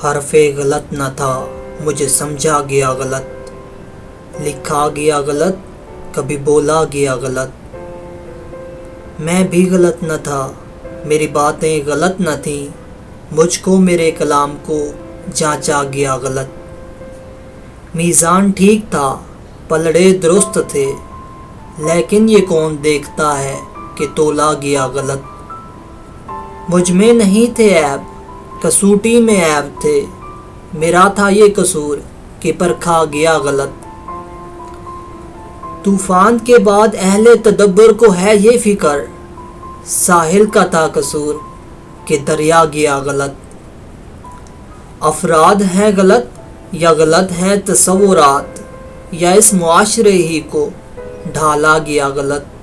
حرف غلط نہ تھا، مجھے سمجھا گیا غلط، لکھا گیا غلط، کبھی بولا گیا غلط۔ میں بھی غلط نہ تھا، میری باتیں غلط نہ تھیں، مجھ کو میرے کلام کو جانچا گیا غلط۔ میزان ٹھیک تھا، پلڑے درست تھے، لیکن یہ کون دیکھتا ہے کہ تولا گیا غلط۔ مجھ میں نہیں تھے عیب، کسوٹی میں عیب تھے، میرا تھا یہ قصور کہ پرکھا گیا غلط۔ طوفان کے بعد اہل تدبر کو ہے یہ فکر، ساحل کا تھا قصور کہ دریا گیا غلط۔ افراد ہیں غلط یا غلط ہیں تصورات، یا اس معاشرے ہی کو ڈھالا گیا غلط۔